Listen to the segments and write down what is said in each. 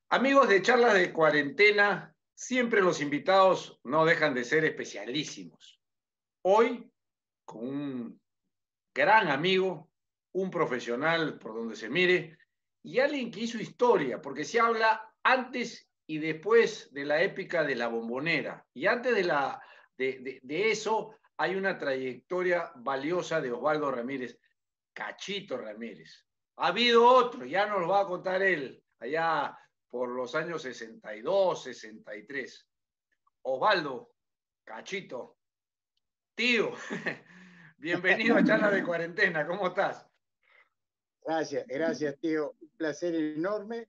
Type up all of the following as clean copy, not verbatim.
Amigos de charlas de cuarentena, siempre los invitados no dejan de ser especialísimos. Hoy, con un gran amigo, un profesional por donde se mire, y alguien que hizo historia, porque se habla antes y después de la épica de la Bombonera. Y antes de eso hay una trayectoria valiosa de Osvaldo Ramírez, Cachito Ramírez. Ha habido otro, ya nos lo va a contar él, allá por los años 62, 63. Osvaldo, Cachito, tío, bienvenido a Charla de Cuarentena, ¿cómo estás? Gracias, tío. Un placer enorme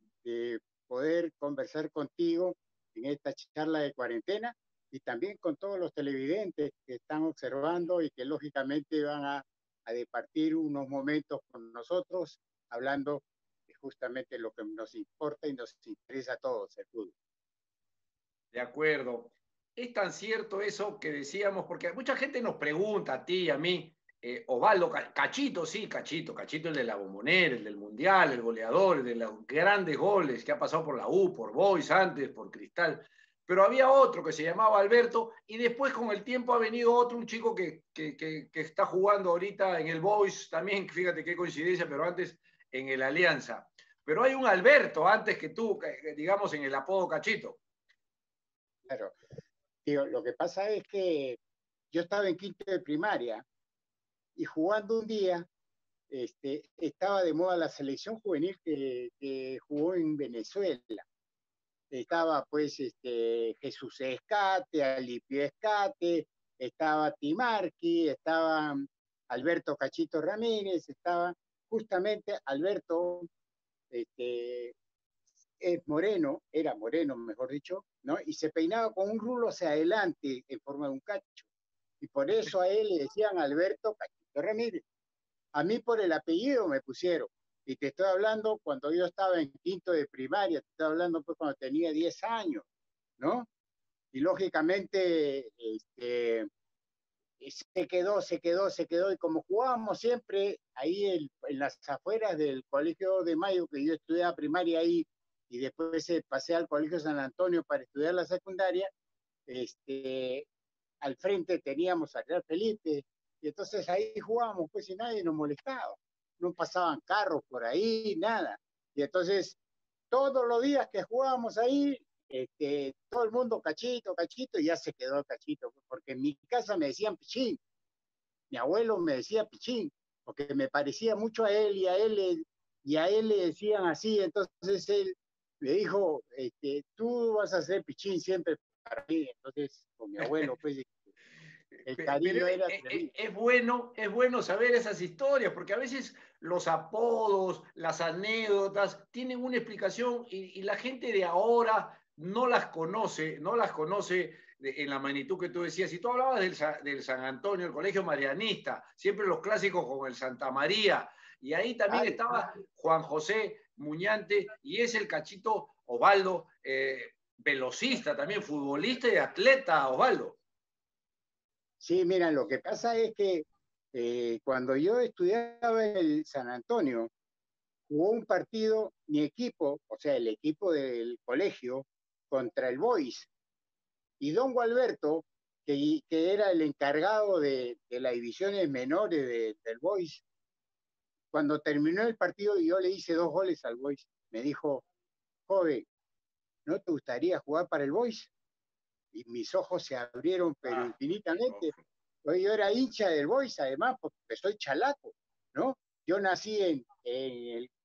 poder conversar contigo en esta charla de cuarentena y también con todos los televidentes que están observando y que lógicamente van a departir unos momentos con nosotros hablando de justamente lo que nos importa y nos interesa a todos, el fútbol. De acuerdo. Es tan cierto eso que decíamos, porque mucha gente nos pregunta a ti, a mí, Osvaldo, Cachito, sí, Cachito el de la Bombonera, el del Mundial, el goleador, el de los grandes goles que ha pasado por la U, por Boys antes, por Cristal. Pero había otro que se llamaba Alberto y después con el tiempo ha venido otro, un chico que está jugando ahorita en el Boys también, fíjate qué coincidencia, pero antes en el Alianza. Pero hay un Alberto antes que tú, digamos, en el apodo Cachito. Claro, tío, lo que pasa es que yo estaba en quinto de primaria y jugando un día estaba de moda la selección juvenil que jugó en Venezuela. Estaba pues Jesús Escate, Alipio Escate, estaba Timarqui, estaba Alberto Cachito Ramírez, estaba justamente Alberto este, es moreno, era moreno mejor dicho, ¿no? Y se peinaba con un rulo hacia adelante en forma de un cacho. Y por eso a él le decían Alberto Cachito Ramírez. A mí por el apellido me pusieron. Y te estoy hablando cuando yo estaba en quinto de primaria, te estoy hablando pues cuando tenía 10 años, ¿no? Y lógicamente se quedó. Y como jugábamos siempre ahí en las afueras del Colegio de Mayo, que yo estudiaba primaria ahí, y después pasé al Colegio San Antonio para estudiar la secundaria, al frente teníamos a Real Felipe, y entonces ahí jugábamos, pues, y nadie nos molestaba. No pasaban carros por ahí, nada. Y entonces, todos los días que jugábamos ahí, todo el mundo Cachito, Cachito, y ya se quedó Cachito, porque en mi casa me decían Pichín, mi abuelo me decía Pichín, porque me parecía mucho a él y a él le decían así, entonces él me dijo, tú vas a ser Pichín siempre para mí, entonces con mi abuelo, pues el Pero cariño era terrible. es bueno saber esas historias, porque a veces los apodos, las anécdotas, tienen una explicación y la gente de ahora no las conoce en la magnitud que tú decías. Si tú hablabas del San Antonio, el Colegio Marianista, siempre los clásicos con el Santa María, y ahí también Ay, estaba Juan José Muñante, y es el Cachito Osvaldo, velocista también, futbolista y atleta Osvaldo. sí, mira, lo que pasa es que cuando yo estudiaba en el San Antonio, jugó un partido, mi equipo, o sea, el equipo del colegio, contra el Boys. Y don Gualberto, que era el encargado de las divisiones menores del Boys, cuando terminó el partido y yo le hice 2 goles al Boys, me dijo, joven, ¿no te gustaría jugar para el Boys? Y mis ojos se abrieron, pero Ah, infinitamente. Pues yo era hincha del Boys, además, porque soy chalaco, ¿no? Yo nací en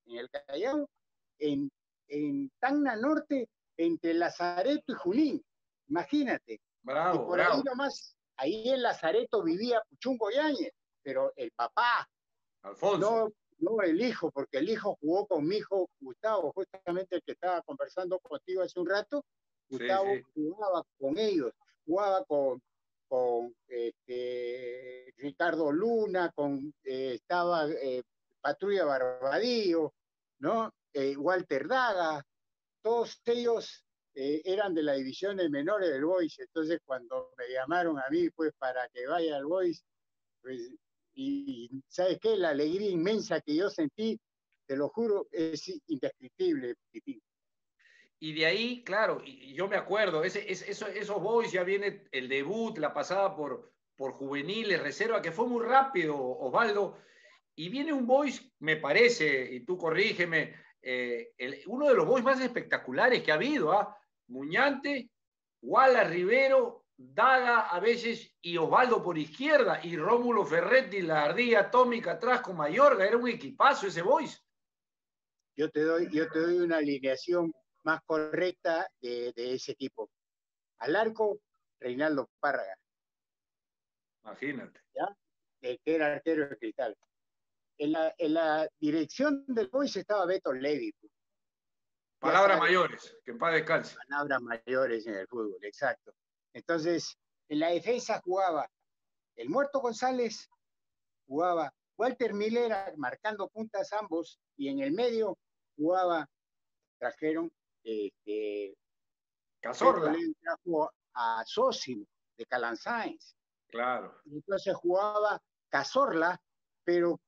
el Callao, en, en Tacna Norte, entre Lazareto y Junín, imagínate. Y bravo, por ahí bravo. nomás, ahí en Lazareto vivía Puchungo Yáñez, pero el papá, Alfonso. no el hijo, porque el hijo jugó con mi hijo Gustavo, justamente el que estaba conversando contigo hace un rato. Sí, Gustavo sí. jugaba con ellos, jugaba con Ricardo Luna, estaba Patrulla Barbadillo, ¿no? Walter Daga, todos ellos eran de las divisiones menores del Boys. Entonces, cuando me llamaron a mí, pues, para que vaya al Boys, pues, y ¿sabes qué? La alegría inmensa que yo sentí, te lo juro, es indescriptible. Y de ahí, claro, y yo me acuerdo, esos Boys ya viene el debut, la pasada por juveniles, reserva, que fue muy rápido, Osvaldo. Y viene un Boys, me parece, y tú corrígeme, uno de los Boys más espectaculares que ha habido, ¿ah? Muñante, Wallace Rivero, Daga a veces y Osvaldo por izquierda y Rómulo Ferretti, la ardilla atómica atrás con Mayorga. Era un equipazo ese Boys. Yo te doy una alineación más correcta de ese equipo. Al arco, Reinaldo Párraga. Imagínate. ¿Ya? Que era arquero de Cristal. En la dirección del Boys estaba Beto Levi. Palabras mayores, que en paz descanse. Palabras mayores en el fútbol, exacto. Entonces, en la defensa jugaba el Muerto González, jugaba Walter Miller marcando puntas ambos, y en el medio trajeron Cazorla. Levi trajo a Sósimo de Calanzáenz. Claro. Entonces jugaba Cazorla, pero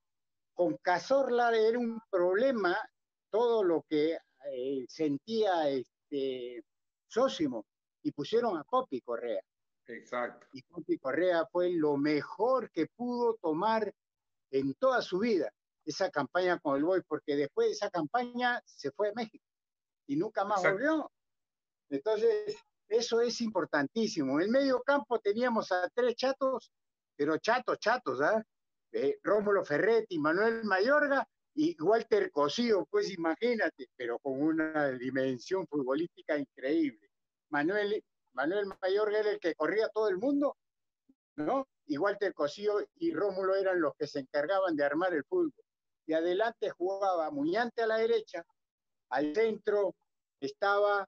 con Cazorla era un problema todo lo que sentía Sósimo, y pusieron a Popi Correa. Exacto. Y Popi Correa fue lo mejor que pudo tomar en toda su vida esa campaña con el Boys, porque después de esa campaña se fue a México y nunca más volvió. Entonces, eso es importantísimo. En el medio campo teníamos a 3 chatos, pero chatos, ¿ah? Rómulo Ferretti, Manuel Mayorga y Walter Cosío, pues imagínate, pero con una dimensión futbolística increíble. Manuel Mayorga era el que corría todo el mundo, ¿no? Y Walter Cosío y Rómulo eran los que se encargaban de armar el fútbol. Y adelante jugaba Muñante a la derecha, al centro estaba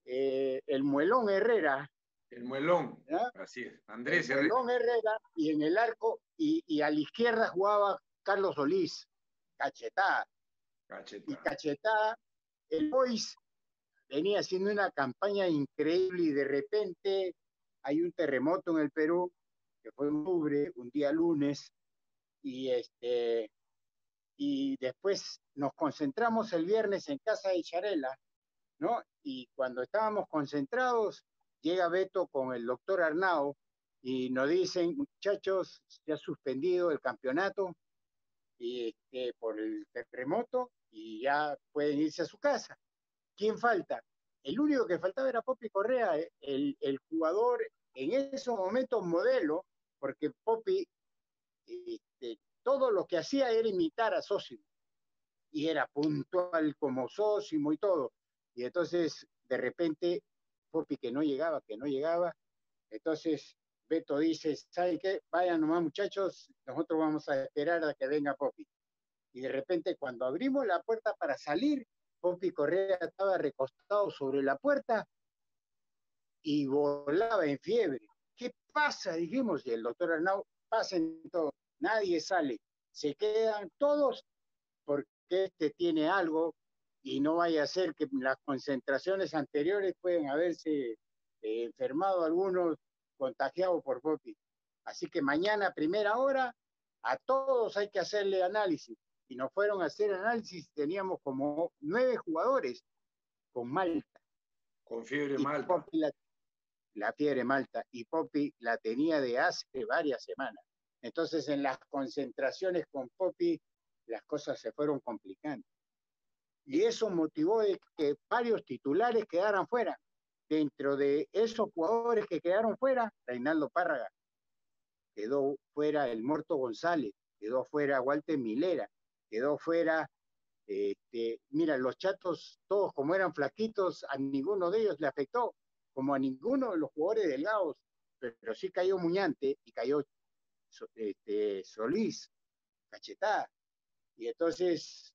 el Muelón Herrera. El Muelón, ¿ya? Así es, Andrés el Muelón Herrera, y en el arco, y a la izquierda jugaba Carlos Solís, Cachetá. Y Cachetá, el Boys venía haciendo una campaña increíble, y de repente hay un terremoto en el Perú, que fue en octubre, un día lunes, y después nos concentramos el viernes en casa de Charela, ¿no? Y cuando estábamos concentrados, llega Beto con el doctor Arnao y nos dicen: muchachos, se ha suspendido el campeonato por el terremoto y ya pueden irse a su casa. ¿Quién falta? El único que faltaba era Popi Correa, el jugador en esos momentos modelo, porque Popi todo lo que hacía era imitar a Sósimo, y era puntual como Sósimo y todo. Y entonces, de repente, Popi que no llegaba. Entonces, Beto dice: ¿saben qué? Vayan nomás, muchachos, nosotros vamos a esperar a que venga Popi. Y de repente, cuando abrimos la puerta para salir, Popi Correa estaba recostado sobre la puerta y volaba en fiebre. ¿Qué pasa? Dijimos, y el doctor Arnau: pasen todos, nadie sale, se quedan todos porque tiene algo, y no vaya a ser que las concentraciones anteriores pueden haberse enfermado algunos, contagiados por Popi. Así que mañana a primera hora a todos hay que hacerle análisis. Y nos fueron a hacer análisis, teníamos como 9 jugadores con Malta. Con fiebre y Malta. Popi la fiebre Malta, y Popi la tenía de hace varias semanas. Entonces, en las concentraciones con Popi, las cosas se fueron complicando. Y eso motivó de que varios titulares quedaran fuera. Dentro de esos jugadores que quedaron fuera, Reinaldo Párraga, quedó fuera el Muerto González, quedó fuera Walter Milera, quedó fuera, mira, los chatos, todos como eran flaquitos, a ninguno de ellos le afectó, como a ninguno de los jugadores delgados, pero sí cayó Muñante y cayó Solís, Cachetá. Y entonces,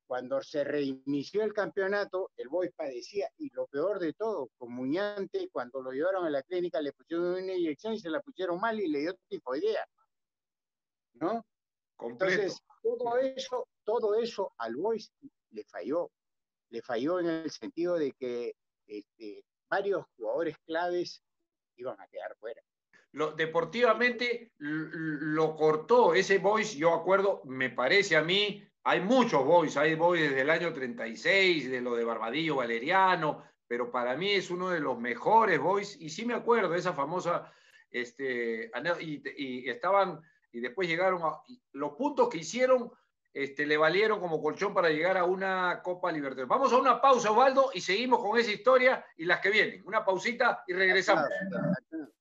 cuando se reinició el campeonato, el Boys padecía, y lo peor de todo, con Muñante, cuando lo llevaron a la clínica, le pusieron una inyección y se la pusieron mal y le dio tifoidea, ¿no? Completo. Entonces, todo eso al Boys le falló en el sentido de que varios jugadores claves iban a quedar fuera. Deportivamente lo cortó ese Boys, yo acuerdo, me parece a mí, Hay muchos boys, hay boys desde el año 36, de lo de Barbadillo Valeriano, pero para mí es uno de los mejores boys, y sí me acuerdo de esa famosa, y estaban, y después llegaron, los puntos que hicieron, le valieron como colchón para llegar a una Copa Libertadores. Vamos a una pausa, Osvaldo, y seguimos con esa historia y las que vienen. Una pausita y regresamos. Encantado,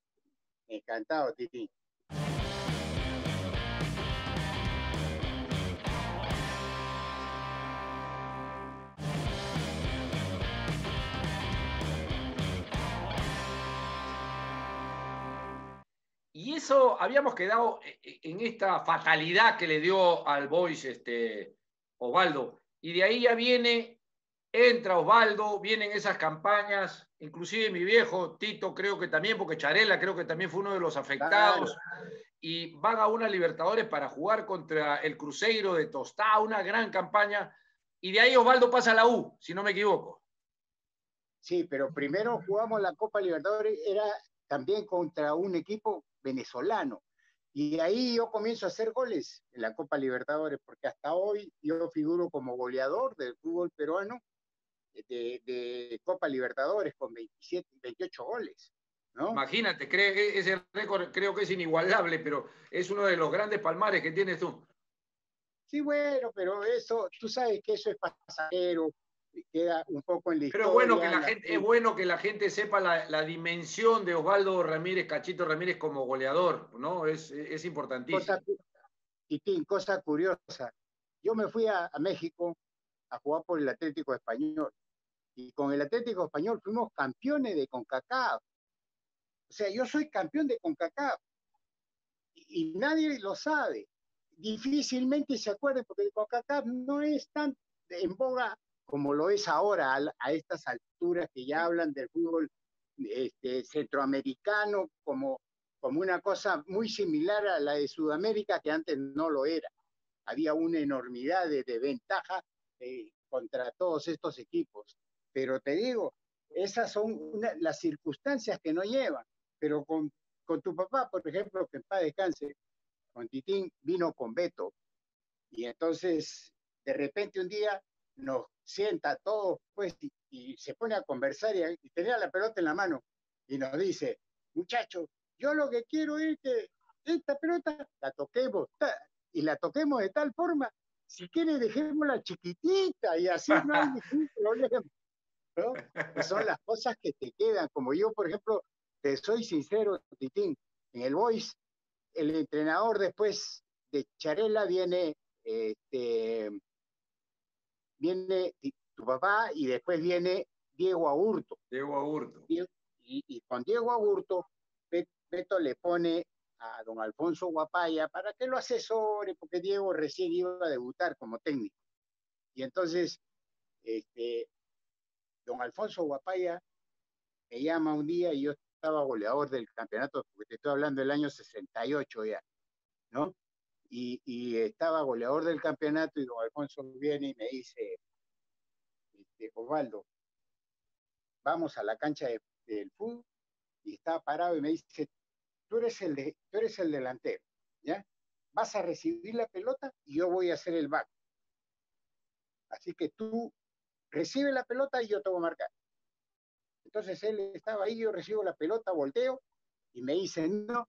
encantado, Titi. Y eso habíamos quedado en esta fatalidad que le dio al Boys Osvaldo. Y de ahí ya entra Osvaldo, vienen esas campañas, inclusive mi viejo Tito creo que también, porque Charela creo que también fue uno de los afectados. Claro. Y van a una Libertadores para jugar contra el Cruzeiro de Tostá, una gran campaña. Y de ahí Osvaldo pasa a la U, si no me equivoco. Sí, pero primero jugamos la Copa Libertadores, era también contra un equipo venezolano. Y ahí yo comienzo a hacer goles en la Copa Libertadores, porque hasta hoy yo figuro como goleador del fútbol peruano de Copa Libertadores con 27, 28 goles. ¿No? Imagínate, ese récord creo que es inigualable, pero es uno de los grandes palmares que tienes tú. Sí, bueno, pero eso, tú sabes que eso es pasajero, queda un poco en la historia. Pero bueno que es bueno que la gente sepa la dimensión de Osvaldo Ramírez, Cachito Ramírez como goleador, ¿no? Es importantísimo. Cosa curiosa. Yo me fui a México a jugar por el Atlético Español. Y con el Atlético Español fuimos campeones de CONCACAF. O sea, yo soy campeón de CONCACAF. Y nadie lo sabe. Difícilmente se acuerde porque el CONCACAF no es tan en boga como lo es ahora a estas alturas que ya hablan del fútbol centroamericano como una cosa muy similar a la de Sudamérica, que antes no lo era. Había una enormidad de ventaja contra todos estos equipos. Pero te digo, esas son las circunstancias que nos llevan. Pero con tu papá, por ejemplo, que en paz descanse, con Titín vino con Beto. Y entonces, de repente un día nos sienta todos, pues, y se pone a conversar y tenía la pelota en la mano y nos dice, muchachos, yo lo que quiero es que esta pelota la toquemos y la toquemos de tal forma, si quiere dejémosla chiquitita y así no hay ningún problema, ¿no? Pues son las cosas que te quedan, como yo, por ejemplo, te soy sincero, Titín, en el Boys, el entrenador después de Charela viene tu papá y después viene Diego Aburto. Diego Aburto. Y con Diego Aburto, Beto le pone a don Alfonso Guapaya para que lo asesore, porque Diego recién iba a debutar como técnico. Y entonces, don Alfonso Guapaya me llama un día y yo estaba goleador del campeonato, porque te estoy hablando del año 68 ya, ¿no? Y estaba goleador del campeonato y don Alfonso viene y me dice, Osvaldo, vamos a la cancha del fútbol, y estaba parado y me dice, tú eres el delantero, ¿ya? Vas a recibir la pelota y yo voy a hacer el back. Así que tú recibe la pelota y yo te voy a marcar. Entonces él estaba ahí, yo recibo la pelota, volteo y me dice, no,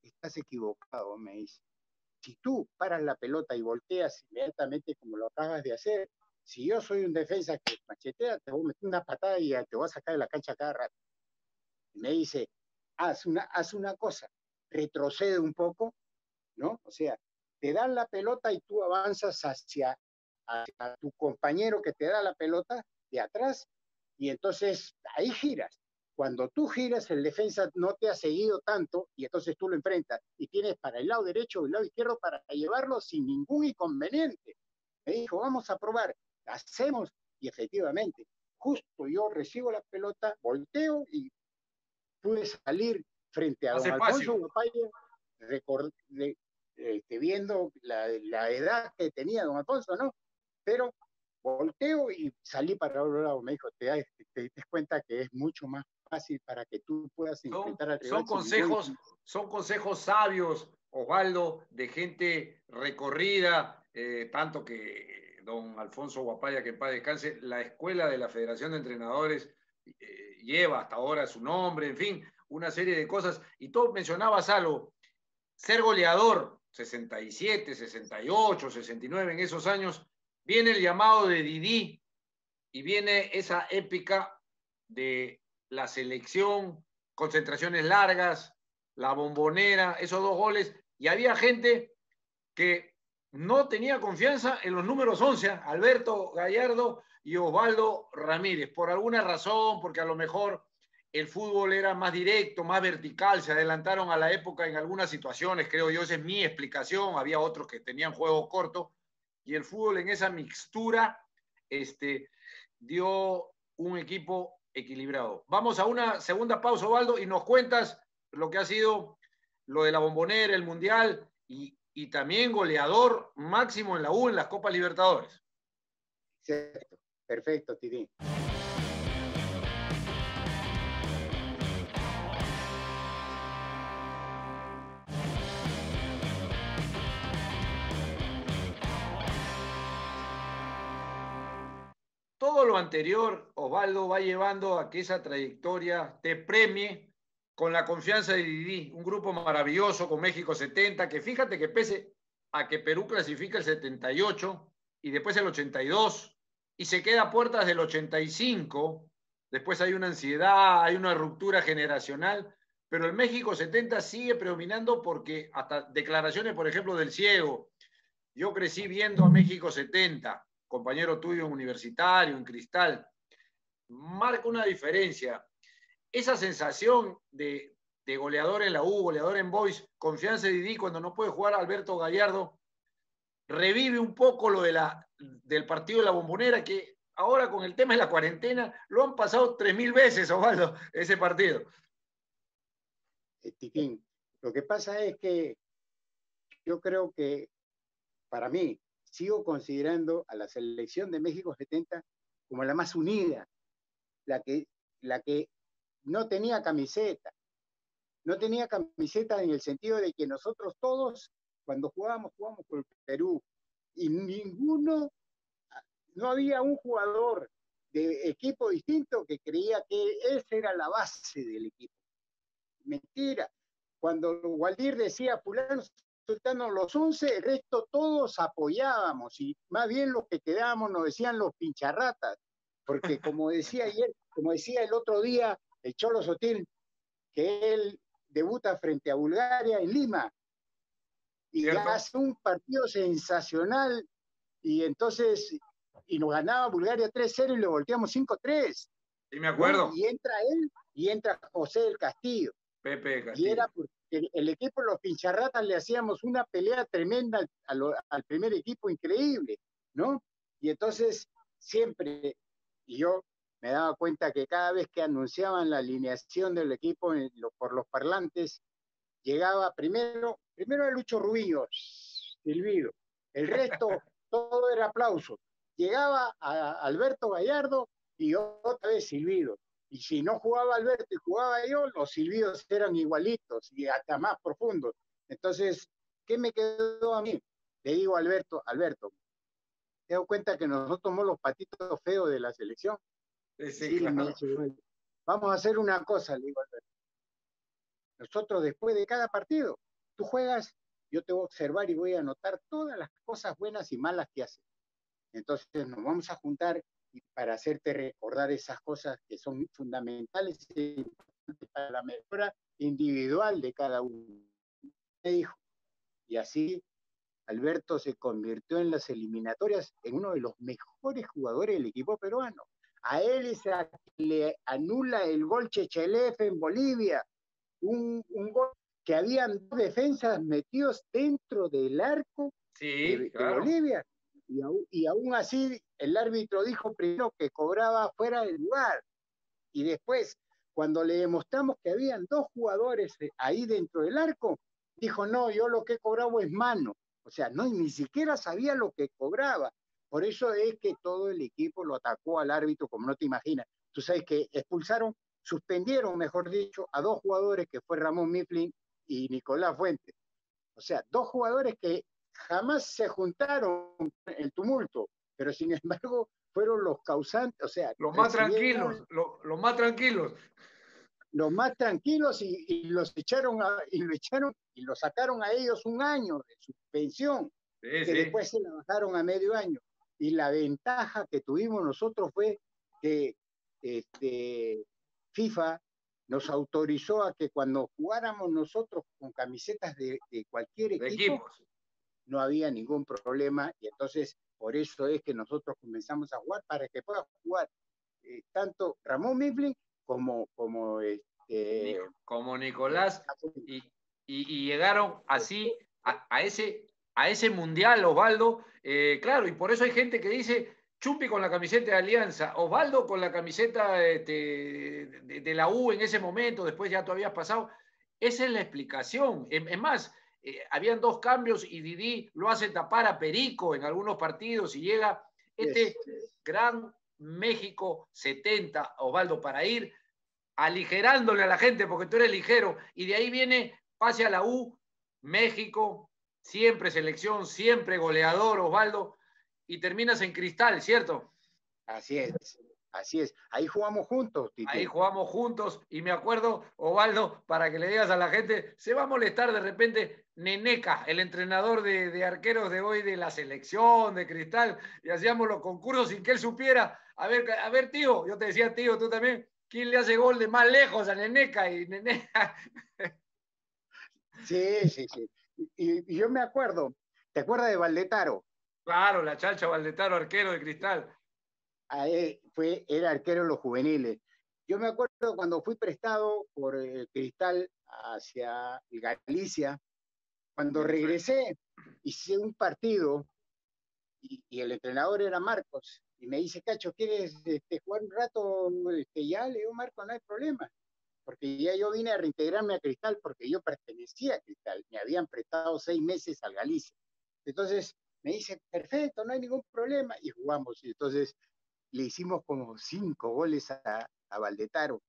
estás equivocado, me dice. Si tú paras la pelota y volteas inmediatamente como lo acabas de hacer, si yo soy un defensa que machetea, te voy a meter una patada y te voy a sacar de la cancha cada rato. Y me dice, haz una cosa, retrocede un poco, ¿no? O sea, te dan la pelota y tú avanzas hacia tu compañero que te da la pelota de atrás y entonces ahí giras. Cuando tú giras, el defensa no te ha seguido tanto y entonces tú lo enfrentas y tienes para el lado derecho o el lado izquierdo para llevarlo sin ningún inconveniente. Me dijo, vamos a probar, hacemos y efectivamente, justo yo recibo la pelota, volteo y pude salir frente a don Alfonso Guapaya, viendo la edad que tenía don Alfonso, ¿no? Pero volteo y salí para otro lado. Me dijo, te das cuenta que es mucho más fácil para que tú puedas enfrentar al rival. Son consejos sabios, Osvaldo, de gente recorrida tanto que don Alfonso Guapaya, que en paz descanse, la escuela de la Federación de Entrenadores lleva hasta ahora su nombre, en fin, una serie de cosas. Y tú mencionabas algo, ser goleador, 67, 68, 69 en esos años, viene el llamado de Didi y viene esa épica de la selección, concentraciones largas, la Bombonera, esos 2 goles, y había gente que no tenía confianza en los números 11, Alberto Gallardo y Osvaldo Ramírez, por alguna razón, porque a lo mejor el fútbol era más directo, más vertical, se adelantaron a la época en algunas situaciones, creo yo, esa es mi explicación, había otros que tenían juego corto, y el fútbol en esa mixtura dio un equipo equilibrado. Vamos a una segunda pausa, Osvaldo, y nos cuentas lo que ha sido lo de la Bombonera, el Mundial, y también goleador máximo en la U en las Copas Libertadores. Cierto. Perfecto, Tidín. Todo lo anterior, Osvaldo, va llevando a que esa trayectoria te premie con la confianza de Didi, un grupo maravilloso con México 70, que fíjate que pese a que Perú clasifica el 78 y después el 82 y se queda a puertas del 85, después hay una ansiedad, hay una ruptura generacional, pero el México 70 sigue predominando porque hasta declaraciones, por ejemplo, del Ciego, yo crecí viendo a México 70, compañero tuyo en Universitario, en Cristal, marca una diferencia. Esa sensación de goleador en la U, goleador en Boys, confianza de Didi cuando no puede jugar Alberto Gallardo, revive un poco lo del partido de la Bombonera, que ahora con el tema de la cuarentena lo han pasado 3000 veces, Osvaldo, ese partido. Tiquín, lo que pasa es que yo creo que, para mí, sigo considerando a la selección de México 70 como la más unida, la que no tenía camiseta. No tenía camiseta en el sentido de que nosotros todos, cuando jugábamos por Perú, y ninguno, no había un jugador de equipo distinto que creía que esa era la base del equipo. Mentira. Cuando Waldir decía fulano, sultano, los 11, el resto todos apoyábamos, y más bien los que quedábamos nos decían los pincharratas, porque como decía ayer, como decía el otro día el Cholo Sotil, que él debuta frente a Bulgaria en Lima y ¿Cierto? hace un partido sensacional, y entonces nos ganaba Bulgaria 3-0 y lo volteamos 5-3. Sí, me acuerdo. ¿No? Y entra él y entra José del Castillo. Pepe Y era Castillo. porque el equipo de los pincharratas le hacíamos una pelea tremenda al primer equipo, increíble, ¿no? Y entonces siempre, y yo me daba cuenta que cada vez que anunciaban la alineación del equipo por los parlantes, llegaba primero a Lucho Rubio, silbido. El resto, todo era aplauso. Llegaba a Alberto Gallardo y otra vez silbido. Y si no jugaba Alberto y jugaba yo, los silbidos eran igualitos y hasta más profundos. Entonces, ¿qué me quedó a mí? Le digo a Alberto, ¿te das cuenta que nosotros somos los patitos feos de la selección? Sí, claro. Me dice, bueno, vamos a hacer una cosa, le digo a Alberto. Nosotros después de cada partido, tú juegas, yo te voy a observar y voy a anotar todas las cosas buenas y malas que haces. Entonces nos vamos a juntar para hacerte recordar esas cosas que son fundamentales para la mejora individual de cada uno. Me dijo. Y así Alberto se convirtió en las eliminatorias en uno de los mejores jugadores del equipo peruano. A él le anula el gol Chechelef en Bolivia, un gol que habían 2 defensas metidos dentro del arco Sí, de claro. Bolivia, y aún así el árbitro dijo primero que cobraba fuera del lugar, y después, cuando le demostramos que habían 2 jugadores ahí dentro del arco, dijo, no, yo lo que he cobrado es mano. O sea, no, ni siquiera sabía lo que cobraba. Por eso es que todo el equipo lo atacó al árbitro como no te imaginas. Tú sabes que suspendieron, mejor dicho, a 2 jugadores, que fue Ramón Mifflin y Nicolás Fuentes. O sea, 2 jugadores que jamás se juntaron el tumulto, pero sin embargo fueron los causantes, o sea, los más tranquilos, los más tranquilos. Los más tranquilos y los echaron y lo sacaron a ellos un año de suspensión, Sí, que sí. después se la bajaron a medio año. Y la ventaja que tuvimos nosotros fue que FIFA nos autorizó a que cuando jugáramos nosotros con camisetas de cualquier De equipo, equipos. no había ningún problema. Y entonces, por eso es que nosotros comenzamos a jugar, para que pueda jugar tanto Ramón Mifflin como Como Nicolás, y llegaron así a ese mundial, Osvaldo. Claro, y por eso hay gente que dice Chupi con la camiseta de Alianza, Osvaldo con la camiseta de la U en ese momento, después ya tú habías pasado. Esa es la explicación. Es más, habían dos cambios y Didi lo hace tapar a Perico en algunos partidos y llega este gran México 70, Osvaldo, para ir aligerándole a la gente, porque tú eres ligero, y de ahí viene, pase a la U, México, siempre selección, siempre goleador, Osvaldo, y terminas en Cristal, ¿cierto? Así es, así es. Ahí jugamos juntos, Ahí Titi. jugamos juntos, y me acuerdo, Osvaldo, para que le digas a la gente, se va a molestar de repente Neneca, el entrenador de arqueros de hoy de la selección, de Cristal, y hacíamos los concursos sin que él supiera. A ver, tío, yo te decía, tío, tú también, ¿quién le hace gol de más lejos a Neneca? Y Neneca Sí, sí, sí. Y yo me acuerdo, ¿te acuerdas de Valdetaro? claro, la Chacha Valdetaro, arquero de Cristal. Era arquero en los juveniles. Yo me acuerdo cuando fui prestado por Cristal hacia Galicia, cuando regresé, hice un partido y el entrenador era Marcos. Y me dice, Cacho, ¿quieres jugar un rato? Ya, le digo, Marcos, no hay problema. Porque ya yo vine a reintegrarme a Cristal porque yo pertenecía a Cristal. Me habían prestado 6 meses al Galicia. Entonces me dice, perfecto, no hay ningún problema. Y jugamos. Y entonces le hicimos como 5 goles a Valdetaro.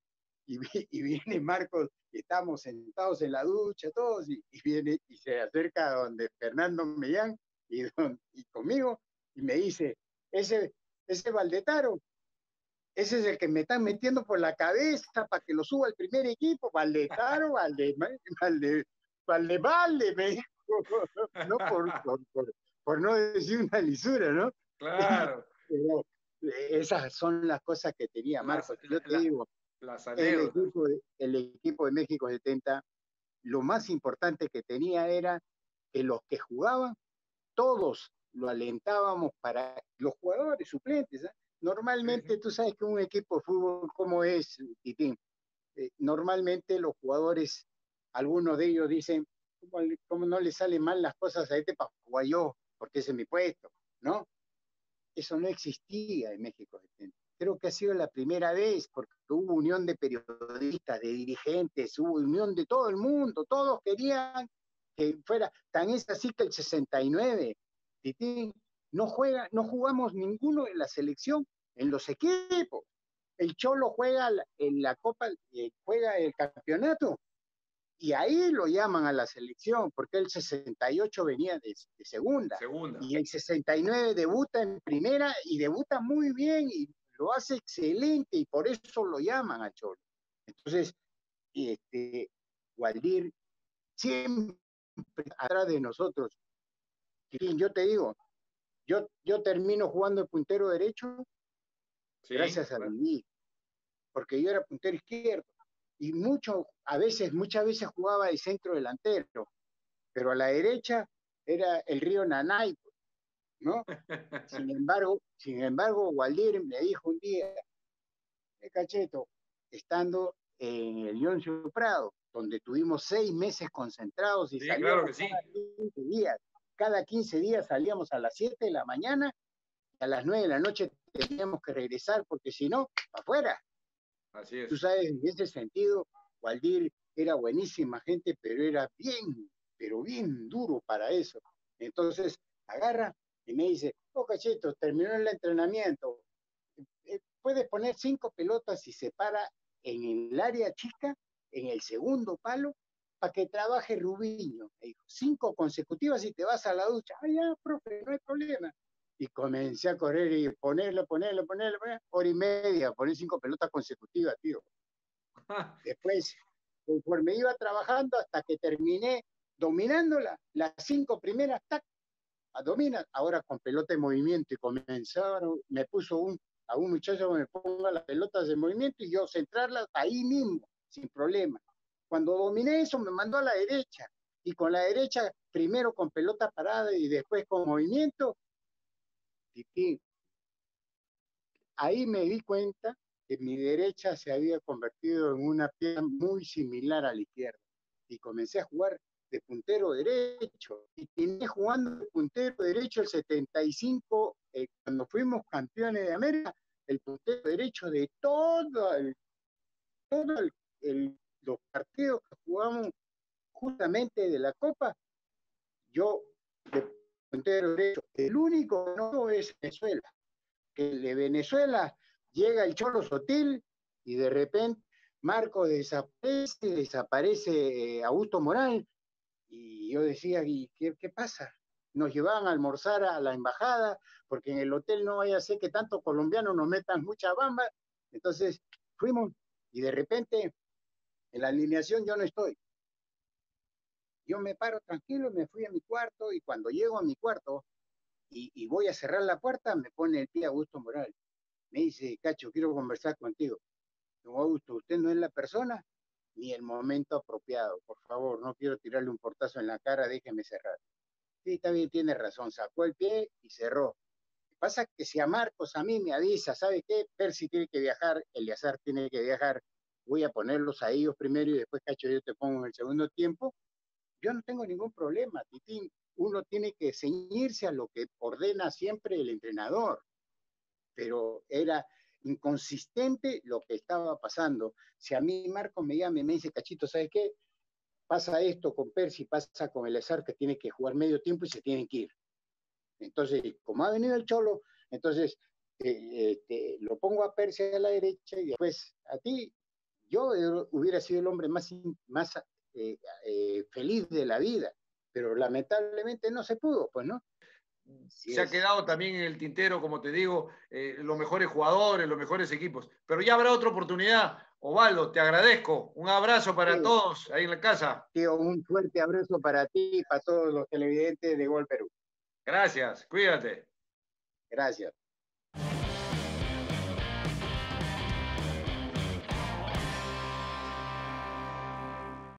Y viene Marcos, estamos sentados en la ducha todos, y viene y se acerca donde Fernando Millán y conmigo, y me dice, ese Valdetaro, ese es el que me están metiendo por la cabeza para que lo suba al primer equipo, Valdetaro, Valde, me dijo, no por no decir una lisura, ¿no? Claro, Pero esas son las cosas que tenía las, Marcos. Yo te la, digo, las el anécdotas. equipo, el equipo de México 70, lo más importante que tenía era que los que jugaban, todos lo alentábamos para los jugadores suplentes. Sí, sí. Normalmente, tú sabes que un equipo de fútbol, ¿cómo es, Titín? Normalmente los jugadores, algunos de ellos dicen, ¿cómo no le salen mal las cosas a este para jugar yo? Porque ese es mi puesto, ¿no? Eso no existía en México 70. Creo que ha sido la primera vez, porque hubo unión de periodistas, de dirigentes, hubo unión de todo el mundo, todos querían que fuera. Tan es así que el 69, Titín, no jugamos ninguno en la selección, en los equipos. El Cholo juega en la Copa, juega el campeonato, y ahí lo llaman a la selección, porque el 68 venía de segunda, Segunda. y el 69 debuta en primera, y debuta muy bien, y lo hace excelente, y por eso lo llaman a Cholo. Entonces, Waldir siempre atrás de nosotros. Y yo te digo, yo termino jugando el puntero derecho Sí, gracias a claro. Didi, porque yo era puntero izquierdo, y muchas veces jugaba de centro delantero, pero a la derecha era el río Nanay, ¿no? Sin embargo, Waldir me dijo un día, Cacheto, estando en el Leoncio Prado, donde tuvimos 6 meses concentrados y Sí, claro salíamos que sí. cada 15 días salíamos a las 7 de la mañana, y a las 9 de la noche teníamos que regresar, porque si no, afuera. Así Tú es. sabes, en ese sentido, Waldir era buenísima gente, pero bien duro para eso. Entonces, agarra y me dice, oh, Cachito, terminó el entrenamiento, puedes poner 5 pelotas y se para en el área chica, en el segundo palo, para que trabaje Rubiño. Me dijo, 5 consecutivas y te vas a la ducha. Ah, ya, profe, no hay problema. Y comencé a correr y ponerle, hora y media, poner 5 pelotas consecutivas, tío. Después, conforme iba trabajando hasta que terminé dominándola, las 5 primeras, tac, domina, ahora con pelota en movimiento y comenzaron, me puso a un muchacho que me ponga las pelotas en movimiento y yo centrarlas ahí mismo, sin problema. Cuando dominé eso me mandó a la derecha y con la derecha primero con pelota parada y después con movimiento, y ahí me di cuenta que mi derecha se había convertido en una pierna muy similar a la izquierda y comencé a jugar de puntero derecho y terminé jugando de puntero derecho el 75 cuando fuimos campeones de América, el puntero derecho de los partidos que jugamos justamente de la Copa, yo de puntero derecho, el único que no es Venezuela, que de Venezuela llega el Cholo Sotil y de repente Marco desaparece Augusto Morán, y yo decía, ¿y qué pasa? Nos llevaban a almorzar a la embajada, porque en el hotel no vaya a ser que tantos colombianos nos metan mucha bamba. Entonces fuimos y de repente en la alineación yo no estoy. Yo me paro tranquilo, me fui a mi cuarto y cuando llego a mi cuarto y voy a cerrar la puerta, me pone el pie Augusto Morales. Me dice, Cacho, quiero conversar contigo. Don Augusto, usted no es la persona ni el momento apropiado. Por favor, no quiero tirarle un portazo en la cara, déjeme cerrar. Sí, está bien, tiene razón. Sacó el pie y cerró. Lo que pasa es que si a Marcos a mí me avisa, ¿sabe qué? Percy tiene que viajar, Eleazar tiene que viajar, voy a ponerlos a ellos primero y después, Cacho, yo te pongo en el segundo tiempo. Yo no tengo ningún problema, Titín. Uno tiene que ceñirse a lo que ordena siempre el entrenador. Pero era inconsistente lo que estaba pasando. Si a mí Marco me llama y me dice, Cachito, ¿sabes qué? Pasa esto con Percy, pasa con el Eleazar, que tiene que jugar medio tiempo y se tienen que ir. Entonces, como ha venido el Cholo, entonces lo pongo a Percy a la derecha y después a ti. Yo hubiera sido el hombre más feliz de la vida, pero lamentablemente no se pudo, pues, ¿no? Se ha quedado también en el tintero, como te digo, los mejores jugadores, los mejores equipos. Pero ya habrá otra oportunidad. Osvaldo, te agradezco. Un abrazo para todos ahí en la casa. Tío, un fuerte abrazo para ti y para todos los televidentes de Gol Perú. Gracias, cuídate. Gracias.